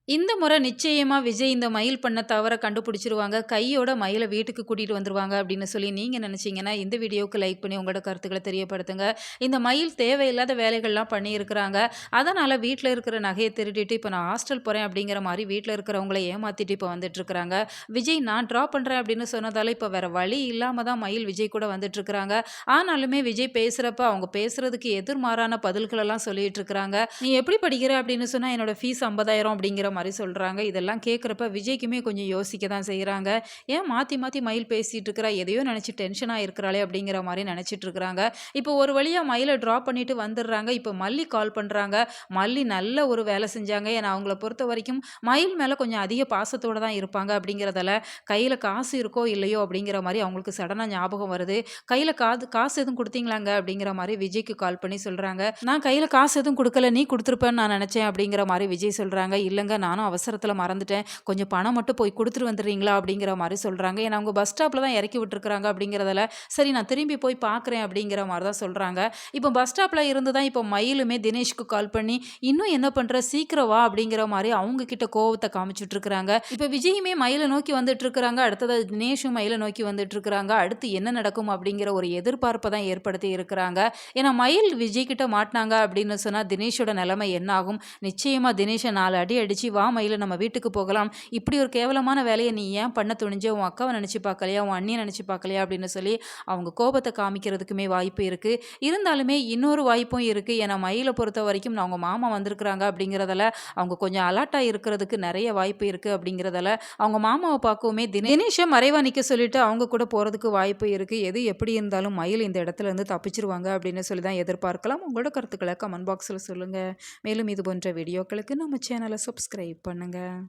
இந்த முறை நிச்சயமா விஜய் இந்த மயில் பண்ண தவற கண்டுபிடிச்சிருவாங்க. கையோட மயில வீட்டுக்கு கூட்டிட்டு வந்துருவாங்க அப்படின்னு சொல்லி நீங்க நினைச்சீங்கன்னா, இந்த வீடியோவுக்கு லைக் பண்ணி உங்களோட கருத்துக்கள தெரியப்படுத்துங்க. இந்த மயில் தேவையில்லாத வேலைகள்லாம் பண்ணியிருக்கிறாங்க. அதனால வீட்ல இருக்கிற நகைய திருடிட்டு, இப்ப நான் ஹாஸ்டல் போறேன் அப்படிங்கிற மாரி வீட்ல இருக்கிறவங்கள ஏமாத்திட்டு இப்ப வந்துட்டுருக்காங்க. விஜய் நான் ட்ராப் பண்றேன் அப்படின்னு சொன்னதால, இப்ப வேற வழி இல்லாம தான் மயில் விஜய் கூட வந்துட்டுருக்காங்க. ஆனாலுமே விஜய் பேசுறப்ப, அவங்க பேசுறதுக்கு எதிர்மாறான பதில்களெல்லாம் சொல்லிட்டு இருக்கிறாங்க. "நீ எப்படி படிக்கிற?" அப்படின்னு சொன்னா, "என்னோட ஃபீஸ் 50,000" அப்படிங்கிற மாரி சொல்றாங்க. இதெல்லாம் கேட்குறப்ப விஜய்க்குமே கொஞ்சம் யோசிக்க தான் செய்றாங்க. ஏன் மாத்தி மாத்தி மயில் பேசிட்டு இருக்கிறா? எதையோ நெனச்சு டென்ஷனா இருக்கிறாளே அப்படிங்கிற மாரி நெனச்சிட்டு இருக்கிறாங்க. இப்போ ஒரு வழியா மயில ட்ராப் பண்ணிட்டு வந்துடுறாங்க. இப்போ மல்லி கால் பண்றாங்க. மல்லி நல்ல ஒரு வேலை செஞ்சாங்க. ஏன்னா அவங்கள பொறுத்தவரைக்கும் மயில் மேல கொஞ்சம் அதிக பாசத்தோட தான் இருப்பாங்க அப்படிங்கிறதால, கையில காசு இருக்கோ இல்லையோ அப்படிங்கிற மாரி அவங்களுக்கு சடனா ஞாபகம் வருது. கையில காசு எதுவும் குடுத்தீங்களாங்க? அப்படிங்கிற மாரி விஜய்க்கு கால் பண்ணி சொல்றாங்க. நான் கையில காசு எதுவும் குடுக்கல. நீ குடுத்துருப்பன்னு நான் நெனச்சேன் அப்படிங்கிற மாரி விஜய் சொல்றாங்க. இல்லங்க நானும் அவசரத்துல மறந்துட்டேன். கொஞ்சம் பணம் மட்டும் போய் குடுத்துட்டு வந்துடுறீங்களா? அப்படிங்கிற மாரி சொல்றாங்க. ஏன்னா அவங்க பஸ் ஸ்டாப்ல தான் இறக்கி விட்டுருக்காங்க அப்படிங்கிறதால, சரி நான் திரும்பி போய் பார்க்குறேன் அப்படிங்கிற மாரி தான் சொல்றாங்க. இப்போ பஸ் ஸ்டாப்ல இருந்து தான் இப்போ மயிலுமே தினேஷ்க்கு கால் பண்ணி, "இன்னும் என்ன பண்ற? சீக்கிரம் வா" அப்படிங்கிற மாரி அவங்க கிட்ட கோவத்த காமிச்சுட்டு இருக்கிறாங்க. இப்போ விஜயுமே மயில நோக்கி வந்துட்டு இருக்கிறாங்க. அடுத்தது தினேஷும் மயில நோக்கி வந்துட்டு இருக்கிறாங்க. அடுத்து என்ன நடக்கும் அப்படிங்கிற ஒரு எதிர்பார்ப்ப தான் ஏற்படுத்தி இருக்கிறாங்க. ஏன்னா மயில் விஜய் கிட்ட மாட்னாங்க அப்படின்னு சொன்னா தினேஷோட நிலைமை என்ன ஆகும்? நிச்சயமா தினேஷ 4 அடி அடிச்சு, "வா மயிலு நம்ம வீட்டுக்கு போகலாம். இப்படி ஒரு கேவலமான வேலைய நீ ஏன் பண்ண துணிஞ்ச? உன் அக்காவ நினைச்சு பார்க்கலையா? உன் அண்ணிய நினைச்சு பார்க்கலையா?" அப்படின்னு சொல்லி அவங்க கோபத்த காமிக்கிறதுக்குமே வாய்ப்பு இருக்கு. இருந்தாலுமே இன்னொரு வாய்ப்பும் இருக்கு. ஏன்னா மயில பொறுத்தவரைக்கும் அவங்க மாமா வந்திருக்கிறாங்க அப்படிங்கிறதால, அவங்க கொஞ்சம் அலர்ட்டா இருக்கிறதுக்கு நெறைய வாய்ப்பு இருக்கு அப்படிங்கிறதால, அவங்க மாமாவ பார்க்கவுமே தினேஷ மறைவா நிக்க சொல்லிட்டு அவங்க கூட போறதுக்கு வாய்ப்பு இருக்கு. எது எப்படி இருந்தாலும் மயில் இந்த இடத்துல இருந்து தப்பிச்சுருவாங்க அப்படின்னு சொல்லி தான் எதிர்பார்க்கலாம். உங்களோட கருத்துக்கள கமெண்ட் பாக்ஸ்ல சொல்லுங்க. மேலும் இது போன்ற வீடியோக்களுக்கு நம்ம சேனலை சப்ஸ்கிரைப் பண்ணுங்க.